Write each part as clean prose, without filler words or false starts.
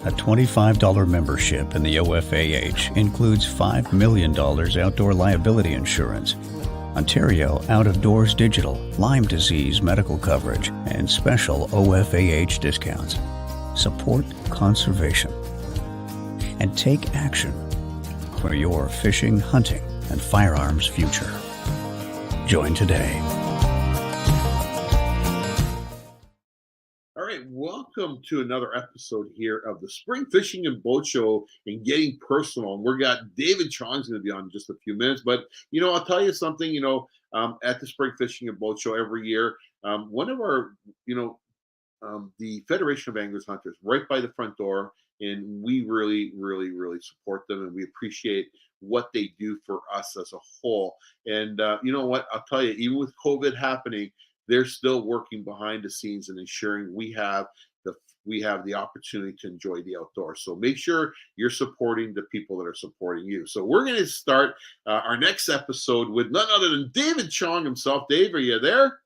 A $25 membership in the OFAH includes $5 million outdoor liability insurance, Ontario out-of-doors digital, Lyme disease medical coverage, and special OFAH discounts. Support conservation and take action for your fishing, hunting, and firearms future. Join today. All right, welcome to another episode here of the Spring Fishing and Boat Show and Getting Personal. And we've got David Chong's going to be on in just a few minutes. But, I'll tell you something, at the Spring Fishing and Boat Show every year, one of our, the Federation of Anglers Hunters right by the front door. And we really, really, really support them. And we appreciate what they do for us as a whole. And you know what? I'll tell you, even with COVID happening, they're still working behind the scenes and ensuring we have the opportunity to enjoy the outdoors. So make sure you're supporting the people that are supporting you. So we're going to start our next episode with none other than David Chong himself. Dave, are you there?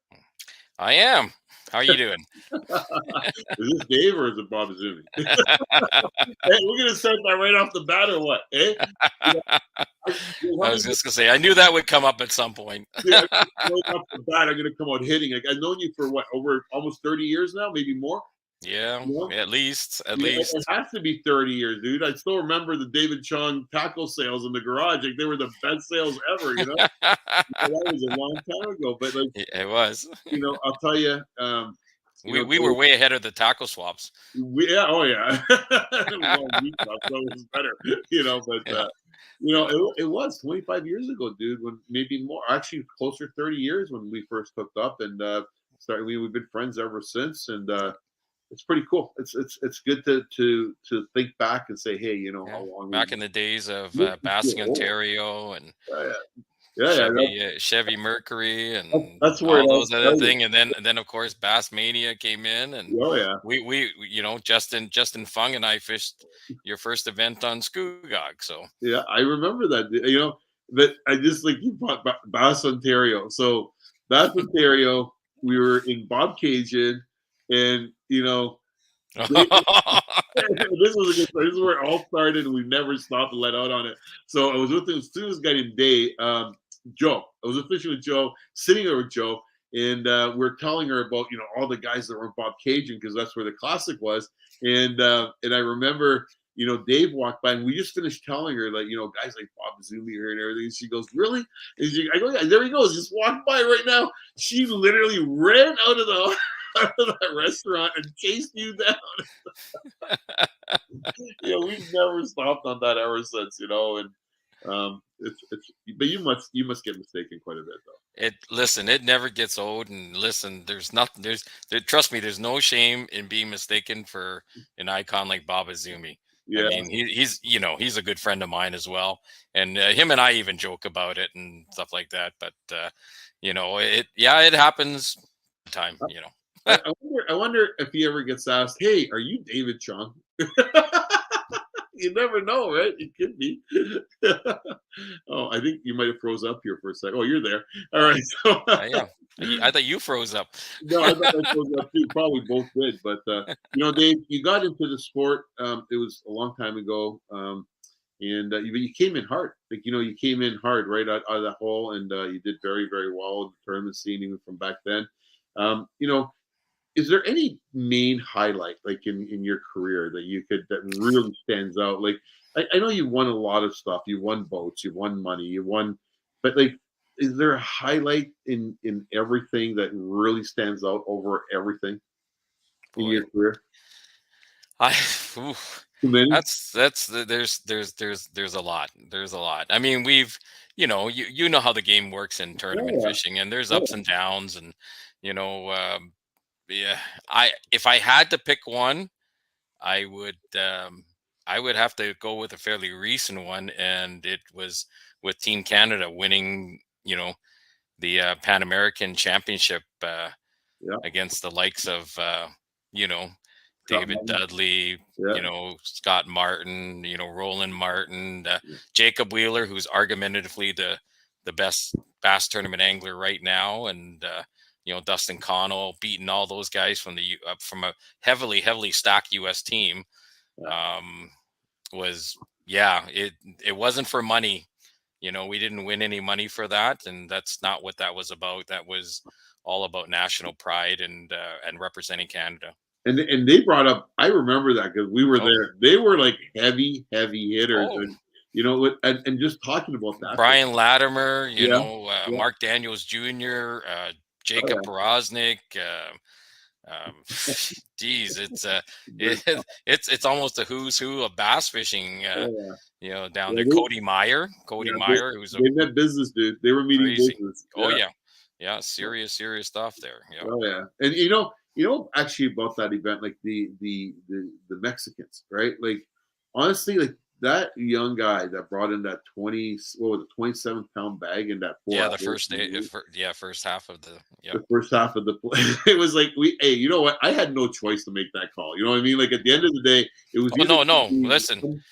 I am. How are you doing? Is this Dave or is it Bob Azumi? Hey, we're going to start that right off the bat or what? Eh? I was just going to say, I knew that would come up at some point. Right off the bat, I'm going to come out hitting. I've known you for over almost 30 years now, maybe more. Yeah, at least. It has to be 30 years, dude. I still remember the David Chong tackle sales in the garage. Like, they were the best sales ever, That was a long time ago. But it was. I'll tell you. We were way ahead of the tackle swaps. Oh yeah. That was better, But it was 25 years ago, dude. When maybe more, actually closer 30 years when we first hooked up and started. We've been friends ever since, and it's pretty cool. It's good to think back and say, hey, how long back in the days of Basking, Ontario, and Chevy Mercury, and that's where all those other things, and then of course Bass Mania came in, and we Justin Fung and I fished your first event on Scugog. So yeah, I remember that. That I just you brought Bass Ontario. So Bass Ontario, we were in Bob Cajun, and this is where it all started, and we never stopped and let out on it. So I was with this guy named Dave, Joe. I was fishing with Joe, sitting there with Joe, and we're telling her about all the guys that were in Bob Cajun because that's where the classic was. And I remember Dave walked by, and we just finished telling her guys like Bob Azumi here and everything. She goes, really? And I go, yeah, there he goes, just walked by right now. She literally ran out of that restaurant and chased you down. We've never stopped on that ever since, and but you must get mistaken quite a bit though. It never gets old, and trust me, there's no shame in being mistaken for an icon like Bob Azumi. Yeah. I mean, he's a good friend of mine as well, and him and I even joke about it and stuff like that. But it happens time. I wonder if he ever gets asked, "Hey, are you David Chong?" You never know, right? It could be. Oh, I think you might have froze up here for a second. Oh, you're there. All right. So, yeah. I thought you froze up. No, I thought I froze up too. Probably both did. But Dave, you got into the sport. It was a long time ago. And you came in hard. You came in hard right out of the hole, and you did very, very well in the tournament scene even from back then. Is there any main highlight in your career that really stands out? I know you won a lot of stuff. You won boats, you won money, but is there a highlight in everything that really stands out over everything in your career? There's a lot. There's a lot. I mean, we've you know how the game works in tournament fishing, and there's ups and downs, and if I had to pick one, I would have to go with a fairly recent one, and it was with Team Canada winning, the Pan American Championship against the likes of David Dudley, Scott Martin, Roland Martin, Jacob Wheeler, who's argumentatively the best bass tournament angler right now, and Dustin Connell beating all those guys from a heavily stacked U.S. team. was it wasn't for money. We didn't win any money for that, and that's not what that was about. That was all about national pride and representing Canada. And they brought up, I remember that because we were there. They were like heavy hitters, and and just talking about that. Brian Latimer, Yeah. Mark Daniels Jr., Jacob Boroznik. Geez, it's almost a who's who of bass fishing. Down there. Cody Meyer, who's they met business, dude. They were meeting business. Oh yeah, serious stuff there. Yeah. Oh yeah, and actually about that event, like the Mexicans, right? Like honestly, like that young guy that brought in that 27-pound bag in that 4 the first day, first half of the first half of the play. It was like you know what? I had no choice to make that call. You know what I mean? Like at the end of the day, it was no. Listen,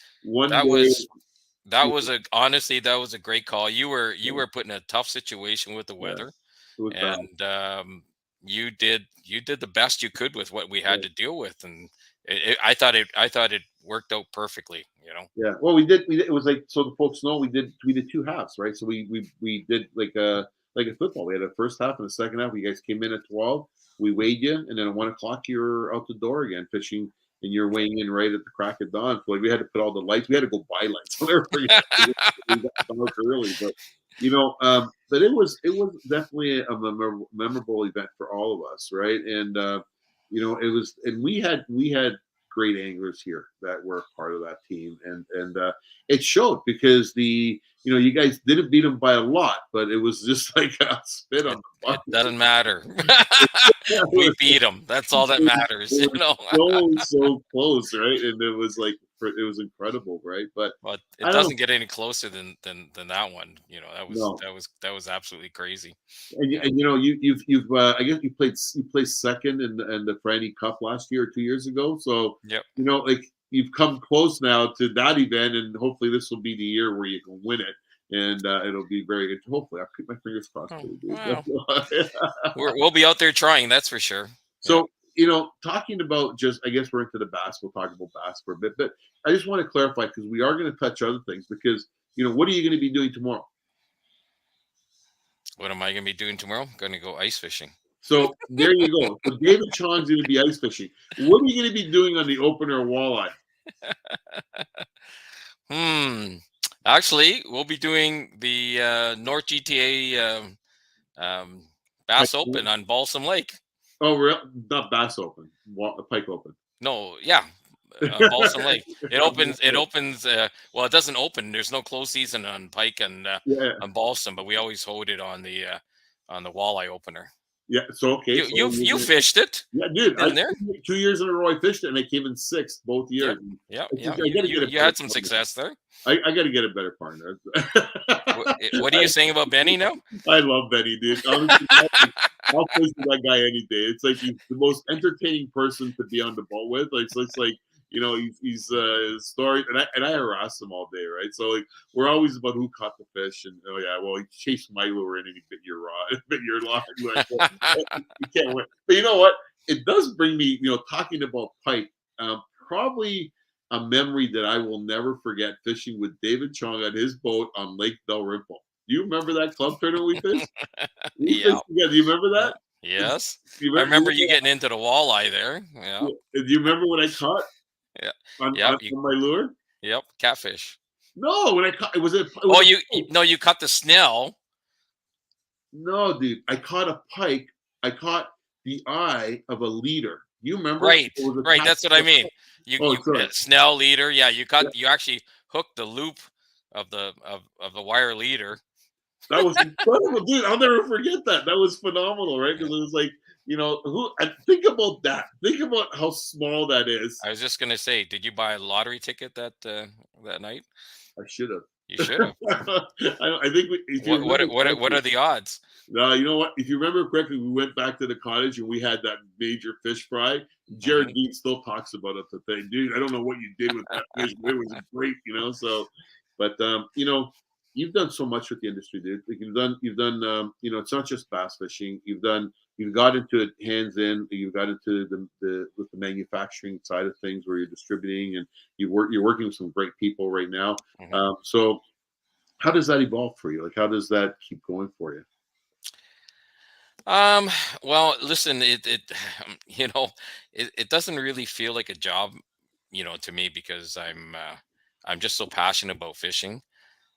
that was a great call. You were put in a tough situation with the weather, and you did the best you could with what we had to deal with, and I thought it worked out perfectly. Yeah. Well, we did. It was like, so the folks know, we did 2 halves, right? So we did like a football. We had a first half and a second half. You guys came in at 12. We weighed you, and then at 1 o'clock you're out the door again fishing. And you're weighing in right at the crack of dawn. So we had to put all the lights. We had to go buy lights. I'll never forget. We got early, but but it was definitely a memorable event for all of us, right? And it was, and we had great anglers here that were part of that team, and it showed because you guys didn't beat them by a lot, but it was just like a spit on the bucket. It doesn't matter. We beat them. That's all that matters. So close, right? And it was like, it was incredible, right? But it doesn't get any closer than that one. That was absolutely crazy. And you've I guess you placed second in the Franny Cup last year or 2 years ago. So like you've come close now to that event, and hopefully this will be the year where you can win it. And it'll be very good. Hopefully, I'll keep my fingers crossed. Wow. We'll be out there trying, that's for sure. So, talking about I guess we're into the bass. We'll talk about bass for a bit, but I just want to clarify because we are going to touch other things because, what are you going to be doing tomorrow? What am I going to be doing tomorrow? I'm going to go ice fishing. So there you go. So David Chong's going to be ice fishing. What are you going to be doing on the opener walleye? Actually, we'll be doing the North GTA Bass Open on Balsam Lake. Oh, real? Not Bass Open, Pike Open. No, yeah, Balsam Lake. It opens. Well, it doesn't open. There's no closed season on Pike and on Balsam, but we always hold it on the walleye opener. Yeah. So okay. You fished it. Yeah, dude. There 2 years in a row I fished it, and I came in 6th both years. Yeah. You had some success there. I got to get a better partner. What are you saying about Benny now? I love Benny, dude. Honestly, I'll fish with that guy any day. It's like he's the most entertaining person to be on the boat with. Like, so it's like, he's story, and I harass him all day, right? So like we're always about who caught the fish, and he chased my lure in and he bit your rod, bit your line. Like, you can't win. But you know what? It does bring me, talking about pike, probably a memory that I will never forget, fishing with David Chong on his boat on Lake Dalrymple. Do you remember that club tournament we fished? Yeah. Do you remember that? Yes. I remember you getting into the walleye there. Yeah. Do you remember what I caught? Yeah. On my lure? Yep. Catfish. No, when I caught you caught the snell. No, dude. I caught a pike. I caught the eye of a leader. You remember? Right. That's what I mean. You snell leader. Yeah. You actually hooked the loop of the wire leader. That was incredible, dude. I'll never forget that. That was phenomenal, right? Because it was like, think about that. Think about how small that is. I was just gonna say, did you buy a lottery ticket that night? I should have. You should have. I think. What are the odds? You know what? If you remember correctly, we went back to the cottage and we had that major fish fry. Jared Dean still talks about it today, dude. I don't know what you did with that fish, but it was great, So, but you've done so much with the industry, dude. Like you've done. It's not just bass fishing. You've done you got into it hands in. You got into the manufacturing side of things where you're distributing, and you're working with some great people right now. Mhm. So how does that evolve for you? Like, how does that keep going for you? Um, well, listen, you know, it doesn't really feel like a job, to me because I'm just so passionate about fishing.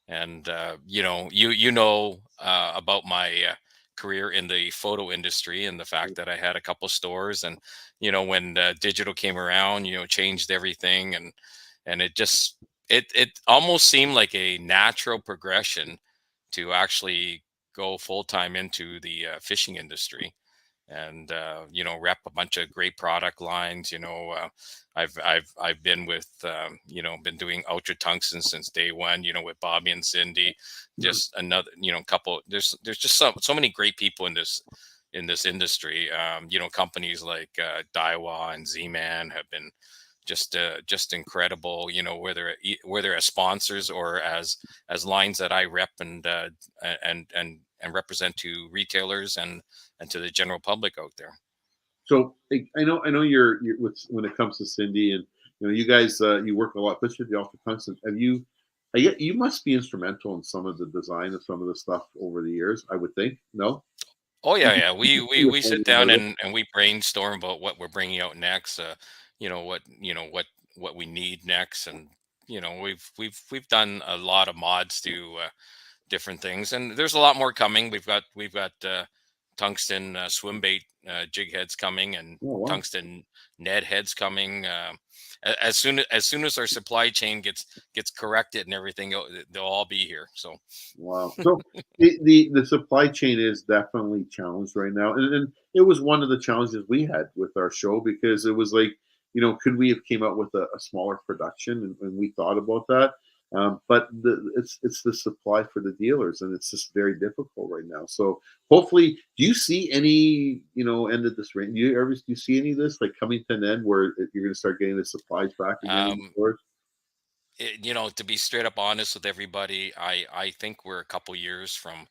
And about my career in the photo industry and the fact that I had a couple stores, and when digital came around, changed everything, and it almost seemed like a natural progression to actually go full time into the fishing industry, and rep a bunch of great product lines. I've been with been doing ultra tungsten since day one, with Bobby and Cindy. Just another, couple. There's just so many great people in this industry. Companies like Daiwa and Z-Man have been just incredible, whether as sponsors or as lines that I rep and represent to retailers and to the general public out there. So I know you're when it comes to Cindy, and you guys, you work a lot, especially with the Alpha Tungsten. Have you? You must be instrumental in some of the design of some of the stuff over the years. I would think. No. Oh yeah, yeah. We sit down and we brainstorm about what we're bringing out next. What we need next, and we've done a lot of mods to different things, and there's a lot more coming. We've got tungsten swim bait jig heads coming, and Oh wow. tungsten Ned heads coming. As soon as our supply chain gets corrected and everything, they'll all be here. So Wow. So the supply chain is definitely challenged right now, and it was one of the challenges we had with our show because it was like, could we have came out with a smaller production, and we thought about that, but it's the supply for the dealers, and it's just very difficult right now. So hopefully, do you see any end of this range? Do you see any of this like coming to an end where you're going to start getting the supplies back again in the um, stores? to be straight up honest with everybody, I think we're a couple years from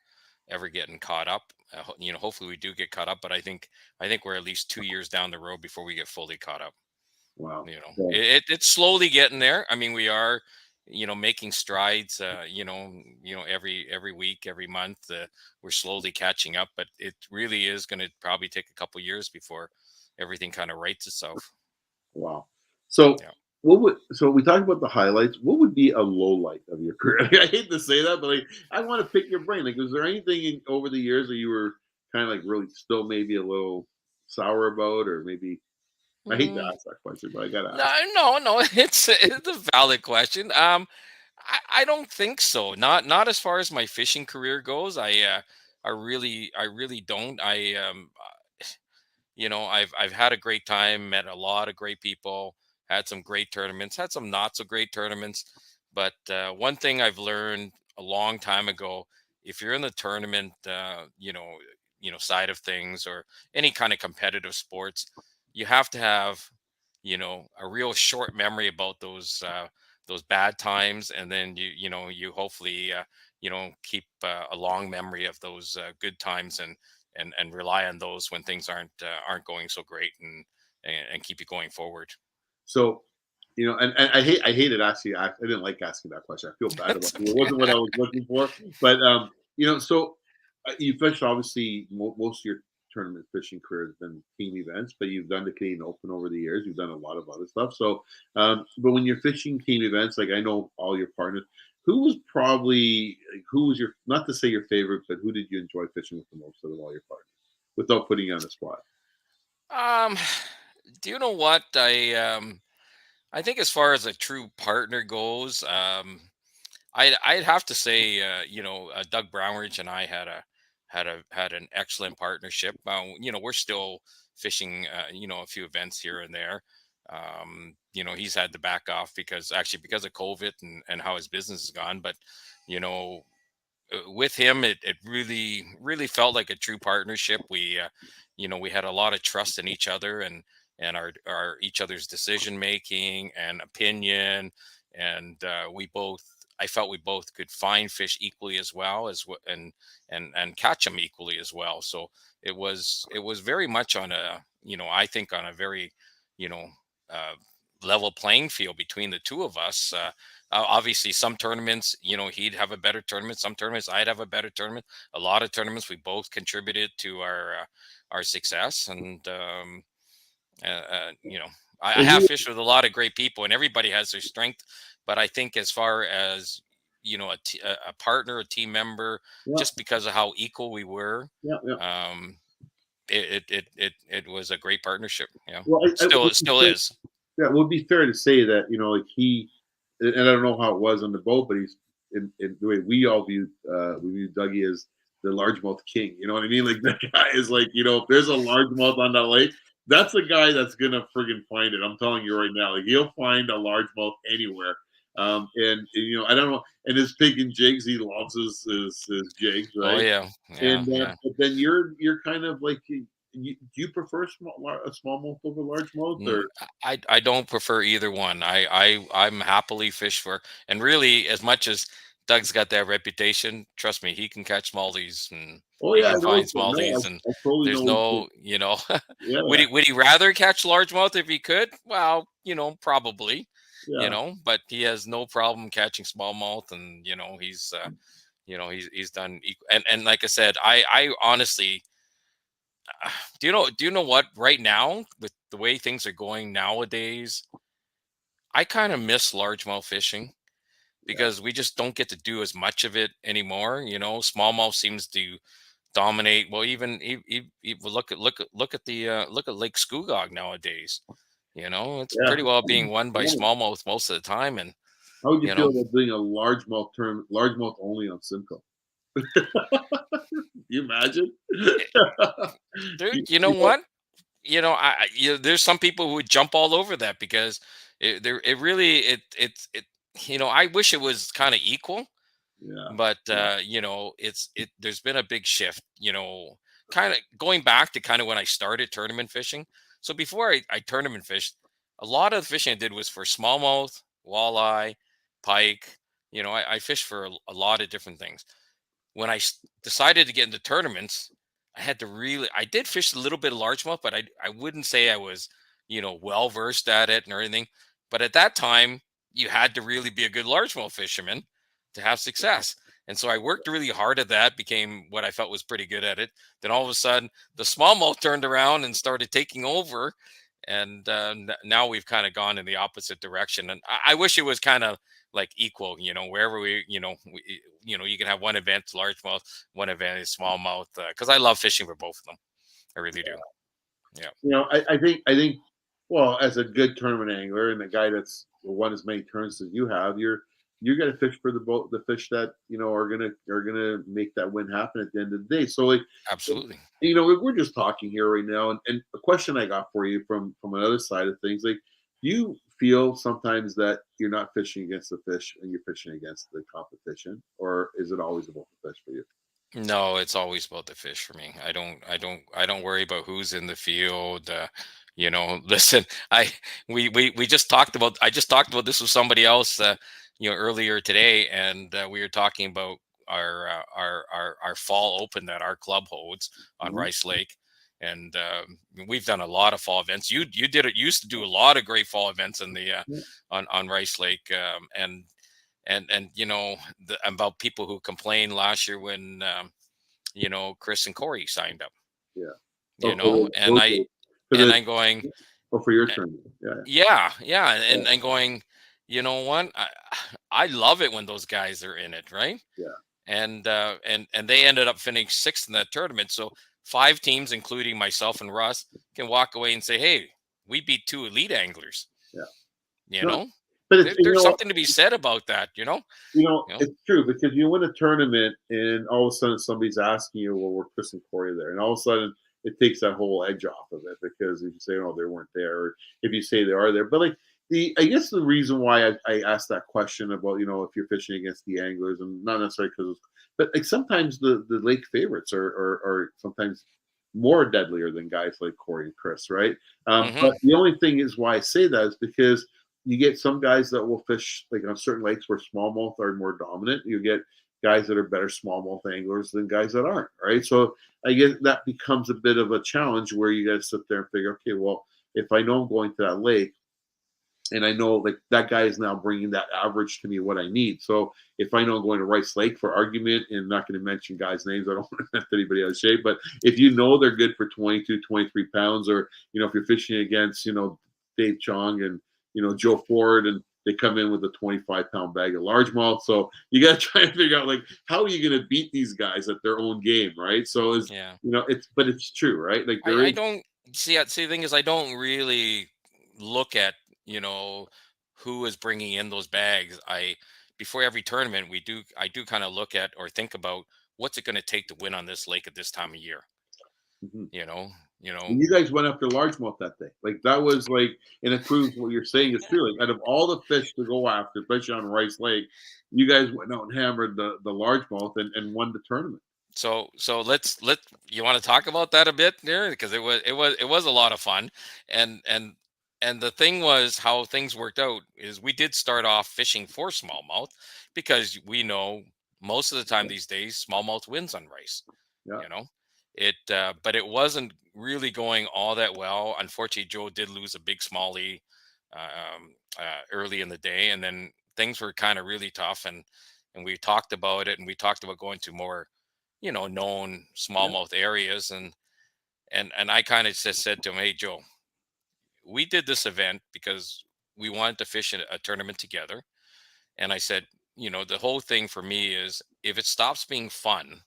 ever getting caught up. Hopefully we do get caught up, but I think we're at least 2 years down the road before we get fully caught up. Wow. You know, So, it's slowly getting there. I mean, we are, making strides. Every week, every month, we're slowly catching up. But it really is going to probably take a couple years before everything kind of rights itself. wow. So Yeah. so we talked about the highlights. What would be a low light of your career? I hate to say that, but like I want to pick your brain. Like, is there anything over the years that you were kind of like really still maybe a little sour about, or maybe I hate to Mm, ask that question, but I gotta no, ask. no, no. It's a valid question. I don't think so. Not as far as my fishing career goes. I really don't. I've had a great time, met a lot of great people, had some great tournaments, had some not so great tournaments. But one thing I've learned a long time ago, if you're in the tournament, side of things, or any kind of competitive sports, you have to have, a real short memory about those bad times, and then you hopefully keep a long memory of those good times, and rely on those when things aren't going so great, and keep you going forward. So, and I hated asking. I didn't like asking that question. I feel bad about That's it. It wasn't what I was looking for. But so you fished obviously most of your tournament fishing career has been team events, but you've done the Canadian Open over the years. You've done a lot of other stuff. So, but when you're fishing team events, like I know all your partners, who was your, not to say your favorite, but who did you enjoy fishing with the most out of all your partners, without putting you on the spot? um do you know what I think, as far as a true partner goes, I'd have to say, Doug Brownridge and I had an excellent partnership. We're still fishing, a few events here and there. He's had to back off because of COVID, and how his business has gone. But you know, with him, it really felt like a true partnership. We had a lot of trust in each other, and our each other's decision making and opinion, and I felt we both could find fish equally as well, and catch them equally as well. So it was very much on a, I think on a very, you know, uh, level playing field between the two of us. Obviously, some tournaments, he'd have a better tournament. Some tournaments, I'd have a better tournament. A lot of tournaments, we both contributed to our success. And you know, I Well, have fished with a lot of great people, and everybody has their strength. But I think as far as a partner, a team member, yeah, just because of how equal we were, yeah, yeah. um, it was a great partnership. Well, Still, it still is. yeah, it would be fair to say that like he, and I don't know how it was on the boat, but he's in the way we all we view Dougie as the largemouth king. You know what I mean? Like that guy is like, if there's a largemouth on that lake, that's the guy that's gonna friggin' find it. I'm telling you right now, like he'll find a largemouth anywhere. And I don't know, and his pig and jigs, he loves his jigs, Oh right? yeah, yeah, And yeah. but then you're kind of like, do you prefer a smallmouth over largemouth, Mm, or? I don't prefer either one. I'm happily fish for, and really, as much as Doug's got that reputation, trust me, he can catch smallies and Oh he yeah, I can know. find No, smallies, and I totally there's know. no, Yeah, would he rather catch largemouth if he could? Well, probably, yeah, but he has no problem catching smallmouth, and he's done and like I said, I honestly, do you know what, right now with the way things are going nowadays, I kind of miss largemouth fishing yeah, because we just don't get to do as much of it anymore. Smallmouth seems to dominate. Well, even well, look at Lake Scugog nowadays. It's yeah. pretty well being won by smallmouth most of the time, and How would you you feel know, about doing a largemouth term, largemouth only on Simcoe? You imagine? eh, dude, you know what? There's some people who would jump all over that because it really I wish it was kind of equal, Yeah, but yeah, there's been a big shift, kind of going back to kind of when I started tournament fishing. So before I tournament fished, a lot of the fishing I did was for smallmouth, walleye, pike. I fished for a lot of different things. When decided to get into tournaments, I did fish a little bit of largemouth, but I wouldn't say I was, well versed at it and everything. But at that time, you had to really be a good largemouth fisherman to have success. And so I worked really hard at that, became what I felt was pretty good at it. Then all of a sudden, the smallmouth turned around and started taking over. And now we've kind of gone in the opposite direction. And I wish it was kind of like equal, wherever you can have one event largemouth, one event is smallmouth, because I love fishing for both of them. I really do. Yeah, I think, well, as a good tournament angler and a guy that's won as many tournaments as you have, you're gonna fish for the fish that are gonna make that win happen at the end of the day. So like, absolutely. we're just talking here right now, and a question I got for you from another side of things, like, do you feel sometimes that you're not fishing against the fish and you're fishing against the competition, or is it always about the fish for you? No, it's always about the fish for me. I don't worry about who's in the field. Listen, we just talked about. I just talked about this with somebody else, earlier today, and we were talking about our fall open that our club holds on Mhm. Rice Lake, and we've done a lot of fall events. You did it. Used to do a lot of great fall events in the Yeah, on Rice Lake, and about people who complained last year when Chris and Corey signed up, yeah. Oh, and for the I'm going, for your "Eh, tournament. Yeah, yeah, yeah, yeah, and going, you know what, I love it when those guys are in it, right? yeah, And they ended up finishing sixth in that tournament, so five teams, including myself and Russ, can walk away and say, hey, we beat two elite anglers. yeah. you No, know but it's there's something to be said about that. You know? it's true, because you win a tournament and all of a sudden somebody's asking you, well, we're Chris and Corey there, and all of a sudden it takes that whole edge off of it, because if you say, oh, they weren't there, or if you say they are there, but like, I guess the reason why I asked that question about, if you're fishing against the anglers, and not necessarily because, but like sometimes the lake favorites are sometimes more deadlier than guys like Corey and Chris, right? Hmm. But the only thing is why I say that is because you get some guys that will fish like on certain lakes where smallmouth are more dominant. You get guys that are better smallmouth anglers than guys that aren't, right? So I guess that becomes a bit of a challenge where you guys sit there and figure, okay, well, if I know I'm going to that lake, and I know like that guy is now bringing that average to me what I need. So if I know I'm going to Rice Lake for argument, and I'm not going to mention guys' names, I don't want to mess anybody out of shape, but if you know they're good for 22, 23 pounds, or if you're fishing against Dave Chong and Joe Ford, and they come in with a 25-pound bag of largemouth, so you got to try and figure out like how are you going to beat these guys at their own game, right? So Yeah. it's true, right? Like I don't see the thing is I don't really look at who is bringing in those bags. I Before every tournament I do kind of look at or think about what's it going to take to win on this lake at this time of year. Mhm. You know, you know. And you guys went after largemouth that day. Like that was like, and it proves what you're saying is true. Like out of all the fish to go after, especially on Rice Lake, you guys went out and hammered the largemouth and won the tournament. So let you want to talk about that a bit there, because it was a lot of fun. And and and the thing was how things worked out is we did start off fishing for smallmouth because we know most of the time these days smallmouth wins on rice. Yeah. you know it But it wasn't really going all that well. Unfortunately, Joe did lose a big smallie early in the day, and then things were kind of really tough, and we talked about it, and we talked about going to more known Yeah. smallmouth areas. And I kind of just said to him, hey Joe, we did this event because we wanted to fish a tournament together. And I said, the whole thing for me is if it stops being fun,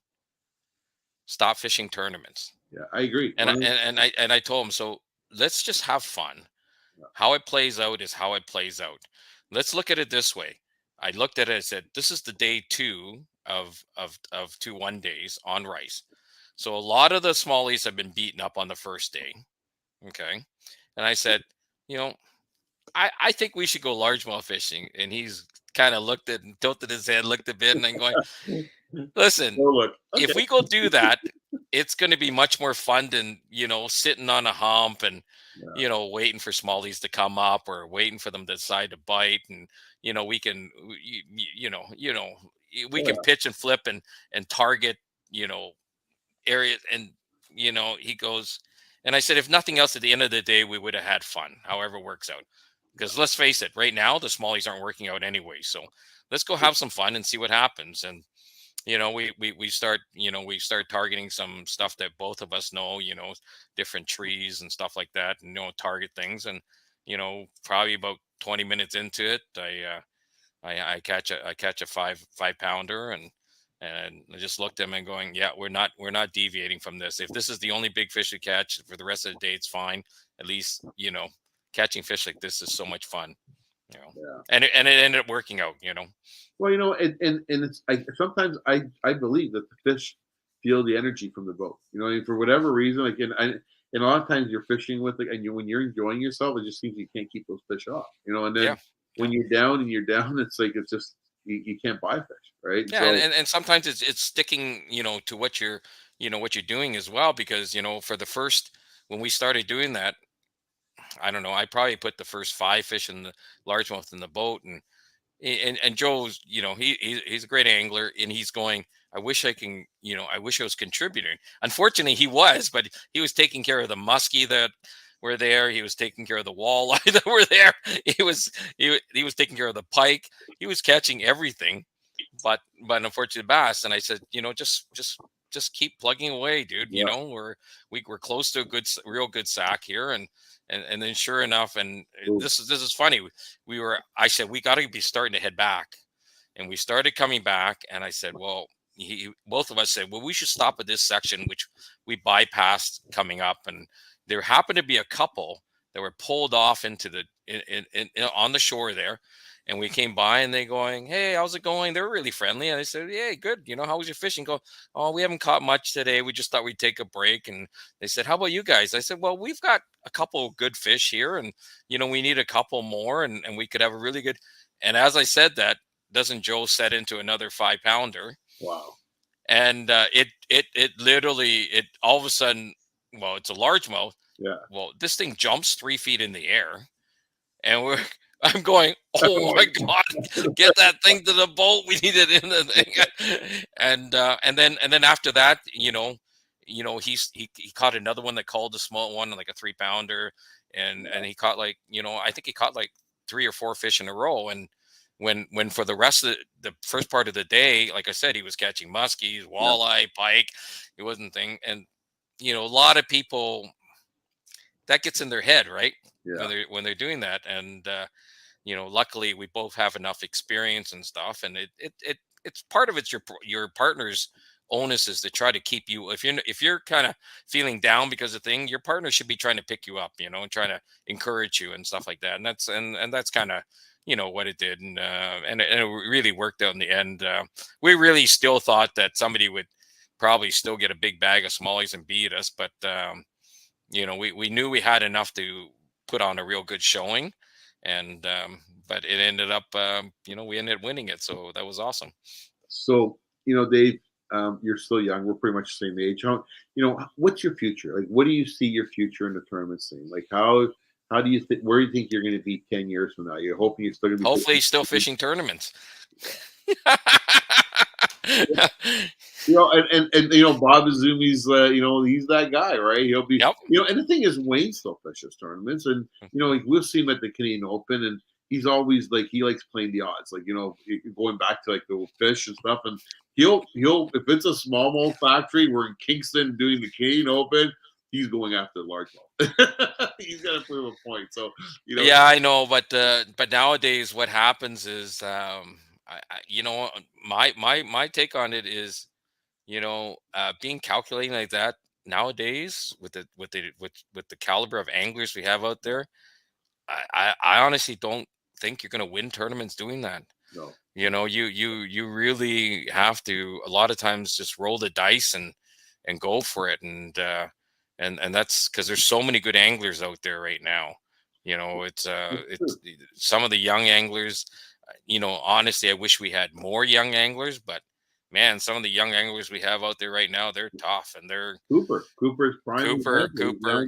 stop fishing tournaments. Yeah. I agree. And I told him, so let's just have fun. How it plays out is how it plays out. Let's look at it this way. I looked at it and said, this is the day two of 2 1 days on rice. So a lot of the smallies have been beaten up on the first day. Okay. And I said, you know, I think we should go largemouth fishing. And he's kind of looked at and tilted his head, looked a bit, and then going, listen, Oh, look. if Okay. we go do that, it's going to be much more fun than, sitting on a hump and, Yeah. waiting for smallies to come up or waiting for them to decide to bite. And, we can, we Oh, can yeah. pitch and flip and target, areas. And, he goes, and I said, if nothing else, at the end of the day, we would have had fun, however it works out. Because let's face it, right now, the smallies aren't working out anyway. So let's go have some fun and see what happens. And, we start targeting some stuff that both of us know, different trees and stuff like that, and target things. And probably about 20 minutes into it, I catch a five pounder, and I just looked at him and going, yeah, we're not deviating from this. If this is the only big fish we catch for the rest of the day, it's fine. At least catching fish like this is so much fun. Yeah. And it ended up working out. Well, and it's sometimes I believe that the fish feel the energy from the boat. And for whatever reason, like and a lot of times you're fishing with it, and when you're enjoying yourself, it just seems you can't keep those fish off. And Yeah. then when you're down and you're down, it's like it's just you can't buy fish, right? Yeah, and sometimes it's sticking, to what you're doing as well, because for the first when we started doing that, I don't know, I probably put the first 5 fish in the largemouth in the boat, and Joe's, he's a great angler, and he's going, I wish I can, I wish I was contributing. Unfortunately, he was, but he was taking care of the muskie that were there. He was taking care of the walleye that were there. He was taking care of the pike. He was catching everything, but unfortunately bass. And I said, just keep plugging away, dude. Yeah. We're close to a real good sack here. And then sure enough, and Ooh. this is funny. I said, we got to be starting to head back. And we started coming back, and I said, well, both of us said, well, we should stop at this section, which we bypassed coming up. And there happened to be a couple that were pulled off into on the shore there. And we came by, and they going, hey, how's it going? They were really friendly. And I said, hey, good. How was your fishing? Go, oh, we haven't caught much today. We just thought we'd take a break. And they said, how about you guys? I said, well, we've got a couple of good fish here, and, we need a couple more, and we could have a really good. And as I said that, doesn't Joe set into another 5-pounder? Wow. And it literally, all of a sudden, well, it's a largemouth. Yeah. Well, this thing jumps 3 feet in the air, and I'm going, oh my God, get that thing to the boat. We need it in the thing. And then after that, he caught another one that called a small one, like a 3-pounder. And he caught I think he caught like 3 or 4 fish in a row. And when for the rest of the first part of the day, like I said, he was catching muskies, walleye, pike. It wasn't thing. And, a lot of people, that gets in their head, right? Yeah. When they're doing that. And, luckily we both have enough experience and stuff. And it's part of it's your partner's onus is to try to keep you, if you're kind of feeling down because of thing, your partner should be trying to pick you up, and trying to encourage you and stuff like that. And that's kind of, what it did. And it really worked out in the end. We really still thought that somebody would probably still get a big bag of smallies and beat us, but we knew we had enough to put on a real good showing. And but it ended up, we ended up winning it, so that was awesome. So, Dave, you're still young. We're pretty much the same age. What's your future? Like, what do you see your future in the tournament scene? Like, how do you think? Where do you think you're going to be 10 years from now? You're hoping you're still going to be Hopefully still fishing tournaments. Bob Izumi's, he's that guy, right? He'll be, Yep. And the thing is, Wayne still fishes tournaments, and we'll see him at the Canadian Open, and he's always like he likes playing the odds, like going back to like the fish and stuff, and he'll if it's a smallmouth factory, we're in Kingston doing the Canadian Open. He's going after the largemouth. He's got to prove a point. So Yeah, I know, but nowadays what happens is, my take on it is, being calculating like that nowadays with the caliber of anglers we have out there, I honestly don't think you're going to win tournaments doing that. no. You really have to a lot of times just roll the dice and go for it. And that's because there's so many good anglers out there right now. It's some of the young anglers. Honestly, I wish we had more young anglers, but man, some of the young anglers we have out there right now, they're tough, and they're Cooper's prime. Cooper.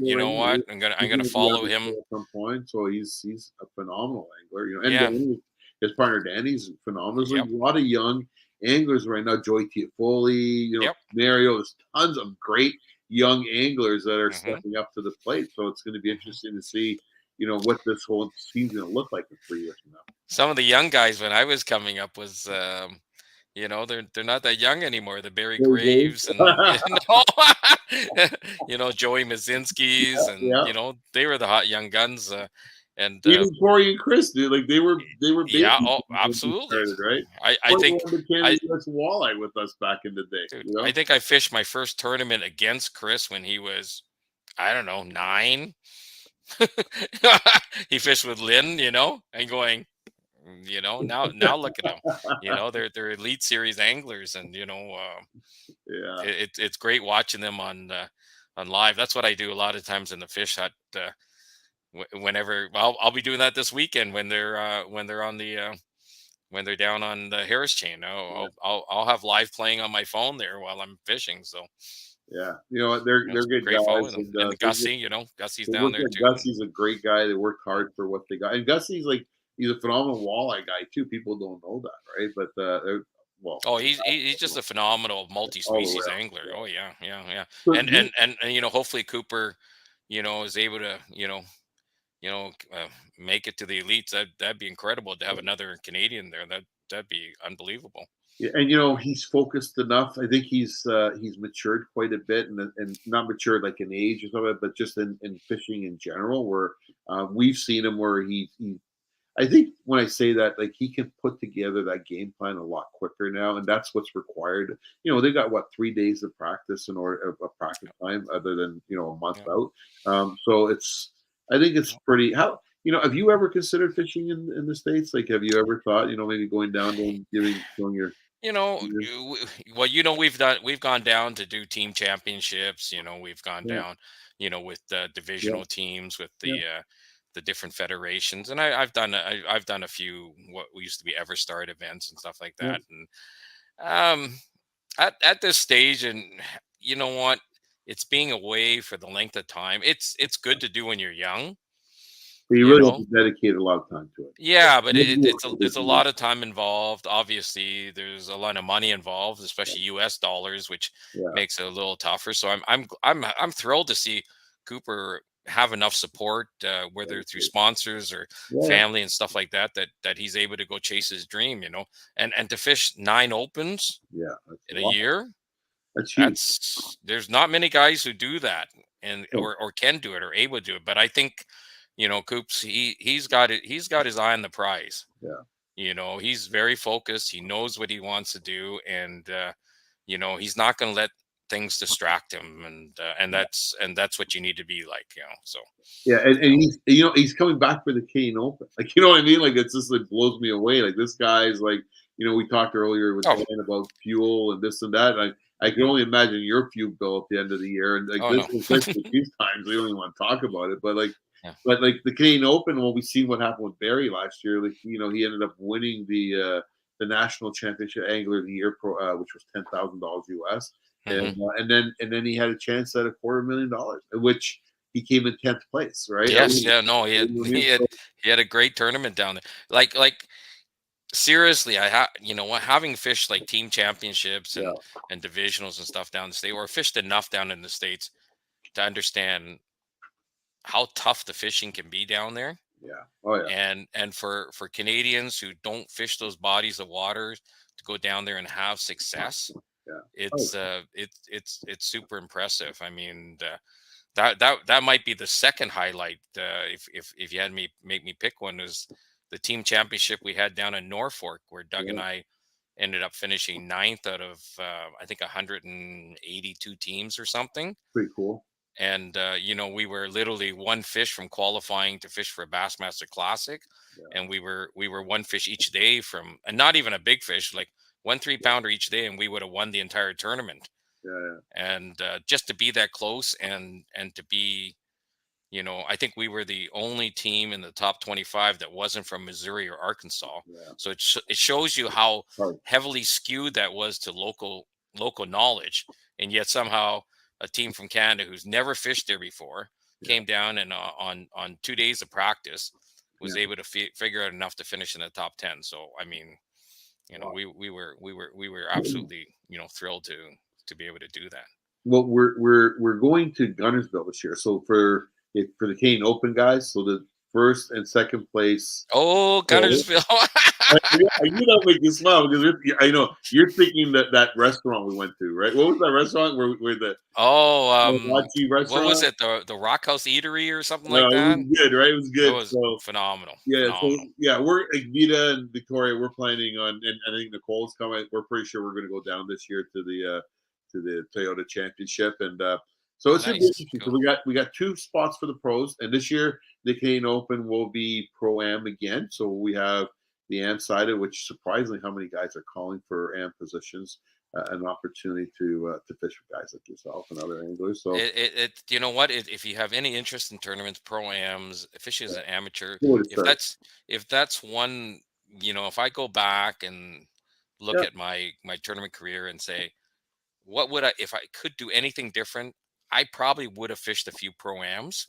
You know what? I'm gonna follow him at some point. So he's a phenomenal angler. And Yeah. Danny, his partner Danny's phenomenal. There's Yep. a lot of young anglers right now. Joey Tiafoli, Yep. Mario. There's tons of great young anglers that are Mhm. stepping up to the plate. So it's going to be interesting to see, what this whole season's going to look like in 3 years from now. Some of the young guys when I was coming up was, they're not that young anymore. The Barry Graves and Joey Mazinski's, and Yeah. they were the hot young guns. And Even Corey and Chris, dude, like they were yeah, babies oh, when they absolutely. started, right? I think Corey won the Canada US walleye with us back in the day. dude, I think I fished my first tournament against Chris when he was, I don't know, 9. He fished with Lynn, and going, now look at them. They're Elite Series anglers, and Yeah. it's great watching them on live. That's what I do a lot of times in the fish hut. Whenever I'll be doing that this weekend when they're on the when they're down on the Harris chain. I'll have live playing on my phone there while I'm fishing. So Yeah. They're good great guys. following them. And Gussie, Gussie's down there too. Gussie's a great guy. They work hard for what they got. And Gussie's he's a phenomenal walleye guy too. People don't know that, right? But Oh, he's just a phenomenal multi-species angler. Yeah. Oh yeah. So And hopefully Cooper, is able to make it to the elites. That'd be incredible to have another Canadian there. That'd be unbelievable. yeah, and he's focused enough. I think he's matured quite a bit, and not matured like in age or something, but just in fishing in general. Where we've seen him where he I think when I say that, like he can put together that game plan a lot quicker now, and that's what's required. They got 3 days of practice in order of practice time, other than a month out. So I think it's pretty. How have you ever considered fishing in the States? Like, have you ever thought maybe going down and doing your Well, we've gone down to do team championships. We've gone down, with divisional teams with the different federations, and I've done a few what used to be EverStart events and stuff like that. And at this stage, and you know what, it's being away for the length of time. It's good to do when you're young, But you You really have know, to dedicate a lot of time to it. yeah, but it's a lot of time involved. Obviously, there's a lot of money involved, especially U.S. dollars, which Yeah, makes it a little tougher. So I'm thrilled to see Cooper have enough support, whether through sponsors or yeah, family and stuff like that, that he's able to go chase his dream. And to fish 9 opens yeah. That's in a a lot. year, That's huge. there's not many guys who do that and Yeah, or can do it or able to do it. But I think, Coops, he's got it. He's got his eye on the prize. yeah. He's very focused. He knows what he wants to do, and he's not going to let things distract him. And that's what you need to be like. So Yeah, and, you know, and he's coming back for the Canadian Open. Like, what I mean? Like, it's just like blows me away. Like, this guy's like, we talked earlier with oh, Dan about fuel and this and that. I can only imagine your fuel bill at the end of the year. And like oh this, no, especially these times, we don't even want to talk about it. But like, yeah, the Canadian Open, well, we seen what happened with Barry last year. Like, he ended up winning the national championship angler of the year, which was $10,000 US, hmm and then he had a chance at $250,000, which he came in 10th place, right? I yes, mean, yeah, no, he had you know what I he mean? had So, he had a great tournament down there. Like seriously, having fished like team championships and yeah, and divisionals and stuff down the state, or fished enough down in the states to understand how tough the fishing can be down there. yeah, oh yeah, And for Canadians who don't fish those bodies of water to go down there and have success, yeah. Oh, it's super impressive. I mean, that might be the second highlight. If you had me make me pick one, was the team championship we had down in Norfolk, where Doug and yeah, I ended up finishing ninth out of I think 182 teams or something. pretty cool. And we were literally one fish from qualifying to fish for a Bassmaster Classic, Yeah, and we were one fish each day from, and not even a big fish, like 1 3 pounder each day, and we would have won the entire tournament. yeah, yeah, And just to be that close, and to be, I think we were the only team in the top 25 that wasn't from Missouri or Arkansas. yeah. So it shows you how Hard. heavily skewed that was to local knowledge, and yet somehow a team from Canada who's never fished there before Yeah, came down, and on 2 days of practice was yeah. able to figure out enough to finish in the top 10. So I mean, Wow. we were absolutely thrilled to be able to do that. Well, we're going to Gunnersville this year. So for the Canadian Open guys, so the first and second place. Oh, Gunnersville. I knew that would make you smile because I know you're thinking that restaurant we went to, right? What was that restaurant where Oh, the Hibachi what was restaurant? it? The Rock House Eatery or something No, like it that? was good, right? It was It good. was So phenomenal. yeah, Phenomenal. we're like Vita and Victoria. We're planning on, and I think Nicole's coming. We're pretty sure we're going to go down this year to the Toyota Championship, and so it's going to be Nice. interesting. So Cool. we got two spots for the pros, and this year the Canadian Open will be pro am again. So we have the am sided, which surprisingly, how many guys are calling for am positions, an opportunity to fish with guys like yourself and other anglers. So You know what? If you have any interest in tournaments, pro-ams, fishing as yeah, an amateur, good way to if start. that's one, if I go back and look Yeah, at my tournament career and say, what would I, if I could do anything different, I probably would have fished a few pro-ams.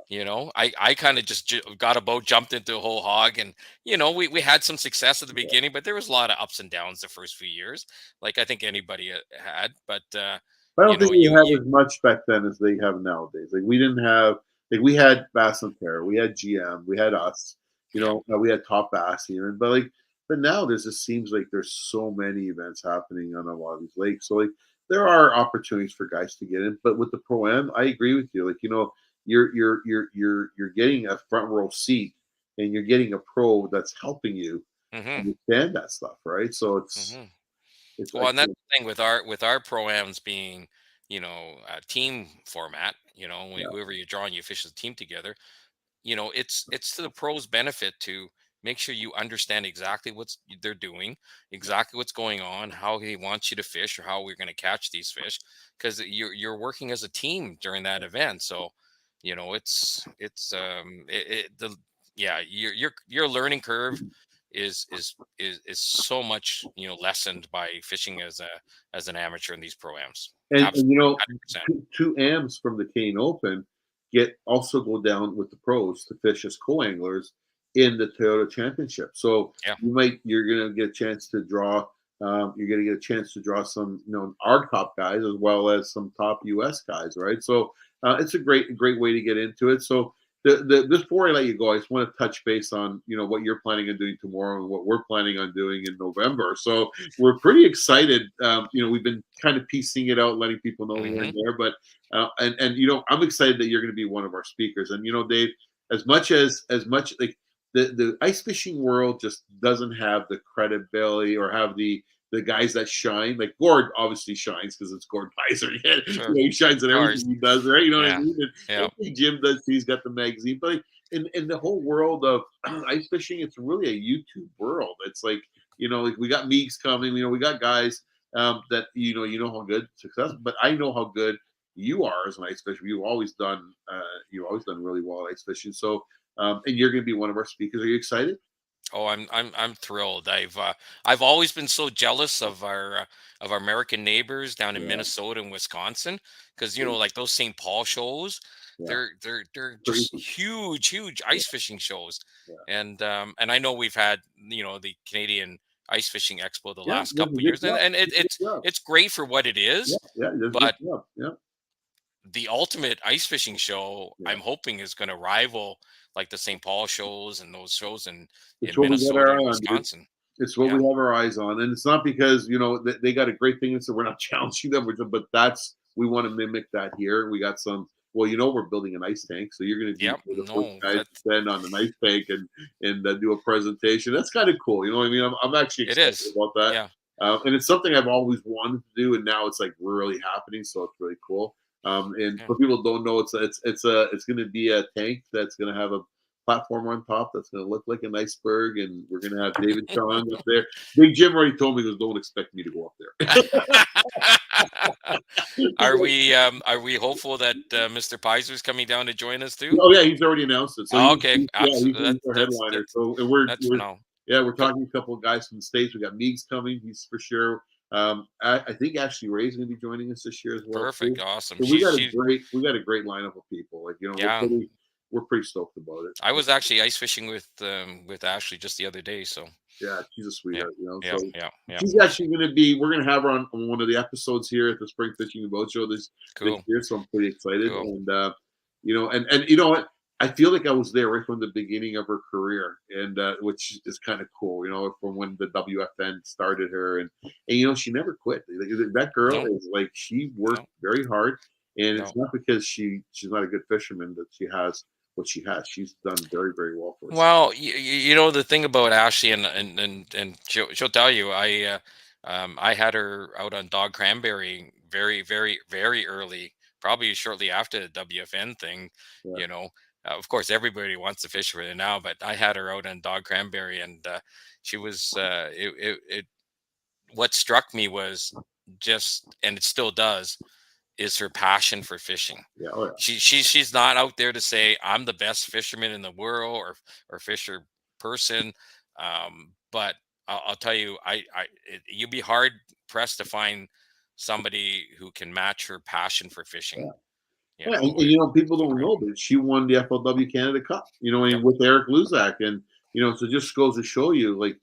yeah, I kind of just got a boat, jumped into a whole hog, and we had some success at the yeah. beginning, but there was a lot of ups and downs the first few years, like I think anybody had. But But I you don't think know, we you had as much back then as they have nowadays. Like we didn't have like we had Bass and Terra, we had GM, we had us, yeah. we had Top Bass even. But now there's just seems like there's so many events happening on a lot of these lakes. So like there are opportunities for guys to get in. But with the pro am, I agree with you. Like, you're getting a front row seat and you're getting a pro that's helping you hmm understand that stuff, right? So hmm it's Well, and that's the thing with our pro-ams being, a team format. yeah, Whoever you're drawing, you fish as a team together. It's to the pros' benefit to make sure you understand exactly what's they're doing, exactly what's going on, how he wants you to fish, or how we're going to catch these fish, because you're working as a team during that event. So, the yeah, your learning curve is so much lessened by fishing as an amateur in these pro-ams. and Absolutely, you know 100%. two AMs from the Canadian Open. also go down with the pros to fish as co-anglers in the Toyota Championship. So Yeah. you're gonna get a chance to draw. You're gonna get a chance to draw some, our top guys as well as some top U.S. guys, right? So it's a great way to get into it. So before I let you go, I just want to touch base on what you're planning on doing tomorrow and what we're planning on doing in November. So we're pretty excited. We've been kind of piecing it out, letting people know here Hmm. and there, but and I'm excited that you're going to be one of our speakers. And Dave, as much like the ice fishing world just doesn't have the credibility or have the guys that shine. Like Gord obviously shines because it's Gord Pizer. Sure. He shines in Of everything course. he does, right? You know what I Yeah. mean? Yeah. And Jim does. He's got the magazine, but like, in the whole world of ice fishing, it's really a YouTube world. It's like like we got Meeks coming. We got guys that how good success, but I know how good you are as an ice fisher. You've always done really well at ice fishing. So and you're going to be one of our speakers. Are you excited? Oh, I'm thrilled. I've always been so jealous of our American neighbors down in Yeah, Minnesota and Wisconsin, because like those St. Paul shows, yeah, they're just crazy. huge Yeah, ice fishing shows, yeah, and I know we've had the Canadian Ice Fishing Expo the yeah. last Does a couple of good years, and job. and it, Does a good it's job. it's great for what it Yeah, is, yeah. Does a good but job. Yeah, the ultimate ice fishing show, yeah. I'm hoping, is going to rival like the St. Paul shows and those shows It's in what we got Minnesota our and eye on, dude. Wisconsin. It's what we Yeah. have our eyes on, and it's not because they got a great thing, and so we're not challenging them. But we want to mimic that here. We got some. Well, we're building an ice tank, so you're going to be Yep. the first No, guys to that stand on an ice tank and do a presentation. That's kind of cool. You know what I mean? I'm actually it excited is. about that, Yeah. and it's something I've always wanted to do, and now it's like really happening. So it's really cool. And Yeah. for people who don't know, it's going to be a tank that's going to have a platform on top that's going to look like an iceberg, and we're going to have David Chong up there. Big Jim already told me, "Don't expect me to go up there." Are we hopeful that Mr. Pizer is coming down to join us too? Oh yeah, he's already announced it. So Oh, okay. he's our headliner. So and That's we're phenomenal. yeah, we're Good. talking to a couple of guys from the States. We got Meeks coming, he's for sure. I think Ashley Ray's going to be joining us this year as well Perfect. too. Awesome. So She's we got a great lineup of people. Like yeah. we're pretty stoked about it. I was actually ice fishing with Ashley just the other day. So Yeah, she's a yeah. sweetheart. Yeah. So Yeah. Yeah. she's actually going to be. We're going to have her on one of the episodes here at the Spring Fishing and Boat Show this Cool. year. So I'm pretty excited. Cool. And and you know what? I feel like I was there right from the beginning of her career, and which is kind of cool. From when the WFN started her, and she never quit. Like, that girl No. is like she worked No. very hard, and No. it's not because she's not a good fisherman that she has what she has. She's done very very well for us. Well, the thing about Ashley, and she'll tell you, I had her out on dog cranberry very very very early, probably shortly after the WFN thing. Yeah, You know, of course, everybody wants to fish with her now, but I had her out on dog cranberry, and she was. What struck me was just, and it still does, is her passion for fishing. yeah, oh yeah. She's not out there to say I'm the best fisherman in the world or fisher person. But I'll tell you, you'd be hard pressed to find somebody who can match her passion for fishing. Yeah. You Yeah, know, and people it's don't incredible. know, but she won the FLW Canada Cup, Yep. and with Eric Luzak, and so it just goes to show you, like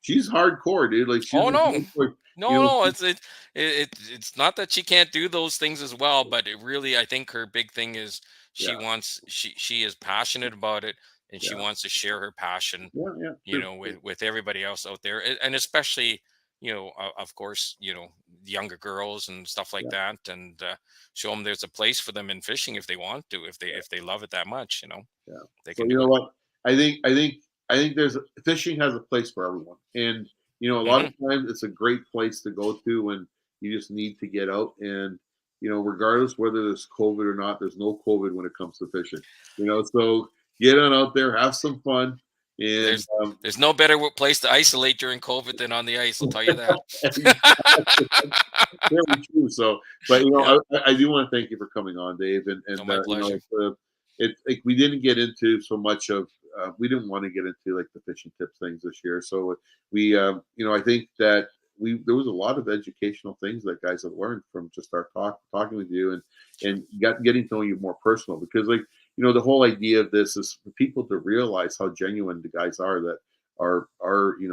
she's hardcore, dude. Like she's Oh like, no, no, no. she- It's not that she can't do those things as well, but it really, I think her big thing is yeah, she is passionate about it, and she yeah, wants to share her passion, yeah, yeah, with everybody else out there, and especially, of course, the younger girls and stuff like yeah, that, and show them there's a place for them in fishing if they want to, if they love it that much, yeah. they So can you do know it. what? I think fishing has a place for everyone, and a lot of Hmm. times it's a great place to go to when you just need to get out, and regardless whether there's COVID or not, there's no COVID when it comes to fishing. So get on out there, have some fun, and There's there's no better place to isolate during COVID than on the ice. I'll tell you that. very true. So, but Yeah. I do want to thank you for coming on, Dave, No, and my pleasure. it's like we didn't get into so much of we didn't want to get into like the fishing tips things this year. So we I think that there was a lot of educational things that guys have learned from just our talking with you, and getting to know you more personal, because like, the whole idea of this is for people to realize how genuine the guys are that are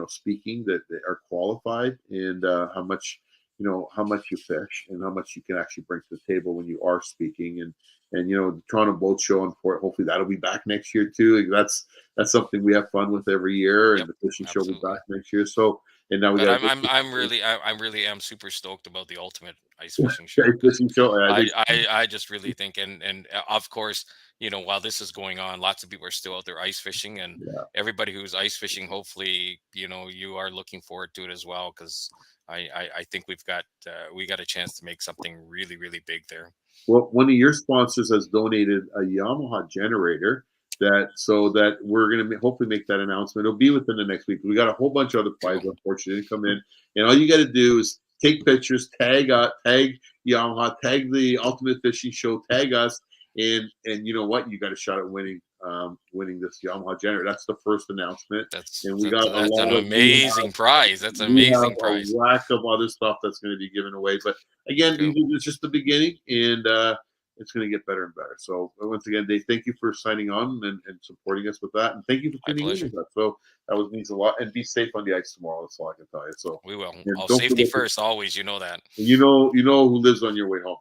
speaking, that they are qualified, and how much you fish and how much you can actually bring to the table when you are speaking. And the Toronto Boat Show, and hopefully that'll be back next year too. Like, that's something we have fun with every year. Yep, and the fishing show will be absolutely. back next year. So, and now we But got I really am super stoked about the ultimate ice fishing show. fishing show. And I think, I just really think, and of course, while this is going on, lots of people are still out there ice fishing, and yeah. everybody who's ice fishing, hopefully, you are looking forward to it as well, because I think we got a chance to make something really, really big there. Well, one of your sponsors has donated a Yamaha generator so that we're going to hopefully make that announcement. It'll be within the next week. We got a whole bunch of other prizes, unfortunately, come in, and all you got to do is take pictures, tag Yamaha, tag the Ultimate Fishing Show, tag us, and you know what? You got a shot at winning this Yamaha generator. That's the first announcement. That's an amazing prize. That's an amazing prize. A whack of other stuff that's going to be given away. But again, it's just the beginning, and it's going to get better and better. So once again, Dave, thank you for signing on and supporting us with that, and thank you for tuning in with us. So that means a lot. And be safe on the ice tomorrow. That's all I can tell you. So we will. Safety first, always. You know that. You know who lives on your way home.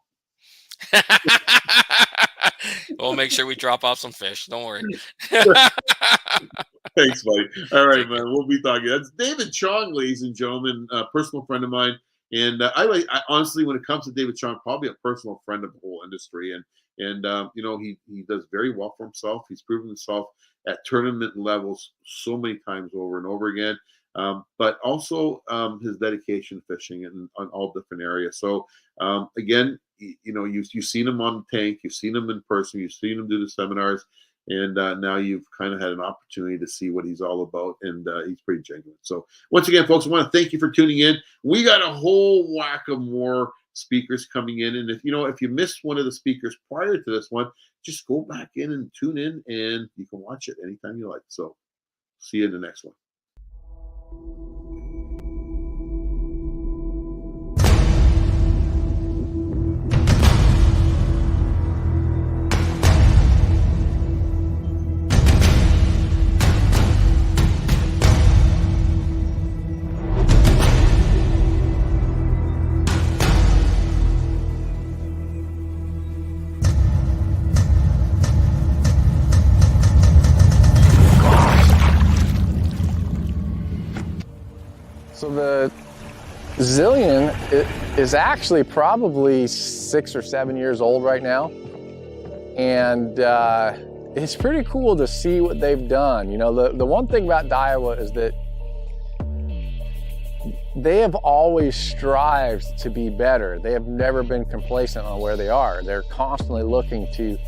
We'll make sure we drop off some fish. Don't worry. Thanks, buddy. All right, man. We'll be talking. That's David Chong, ladies and gentlemen, a personal friend of mine. And I honestly, when it comes to David Chong, probably a personal friend of the whole industry. And he does very well for himself. He's proven himself at tournament levels so many times over and over again. But also his dedication to fishing and on all different areas. So again, you've seen him on the tank, you've seen him in person, you've seen him do the seminars, and now you've kind of had an opportunity to see what he's all about, and he's pretty genuine. So once again, folks, I want to thank you for tuning in. We got a whole whack of more speakers coming in, and if you missed one of the speakers prior to this one, just go back in and tune in, and you can watch it anytime you like. So see you in the next one. So the Zillion is actually probably 6 or 7 years old right now. And it's pretty cool to see what they've done. The one thing about Daiwa is that they have always strived to be better. They have never been complacent on where they are. They're constantly looking to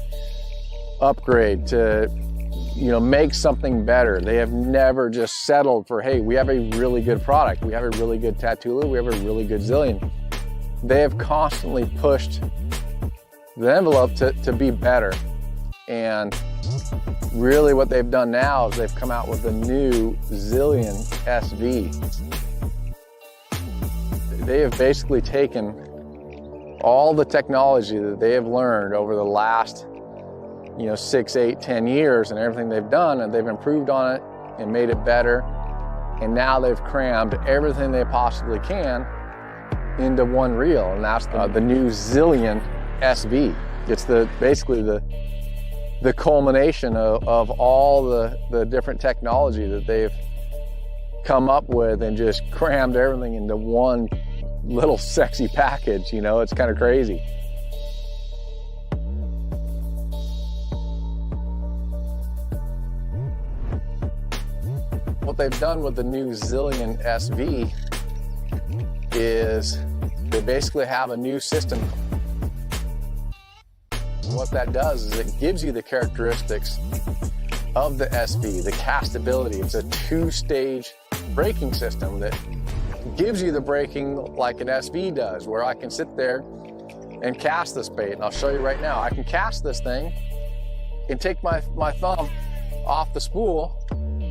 upgrade, to make something better. They have never just settled for, hey, we have a really good product. We have a really good Tatula. We have a really good Zillion. They have constantly pushed the envelope to be better. And really what they've done now is they've come out with the new Zillion SV. They have basically taken all the technology that they have learned over the last 6, 8, 10 years and everything they've done, and they've improved on it and made it better. And now they've crammed everything they possibly can into one reel, and that's the new Zillion SV. It's basically the culmination of all the different technology that they've come up with and just crammed everything into one little sexy package. It's kind of crazy. What they've done with the new Zillion SV is they basically have a new system. What that does is it gives you the characteristics of the SV, the castability. It's a 2-stage braking system that gives you the braking like an SV does, where I can sit there and cast this bait. And I'll show you right now. I can cast this thing and take my thumb off the spool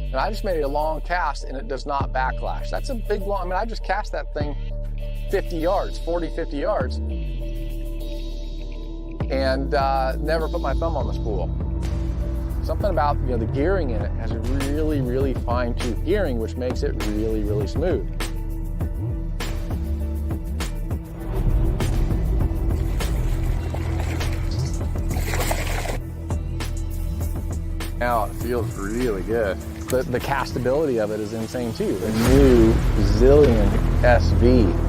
And I just made a long cast and it does not backlash. That's a big long, I mean, I just cast that thing 50 yards, 40, 50 yards, and never put my thumb on the spool. Something about, the gearing in it has a really, really fine-tooth gearing, which makes it really, really smooth. Now it feels really good. The castability of it is insane too. The new Zillion SV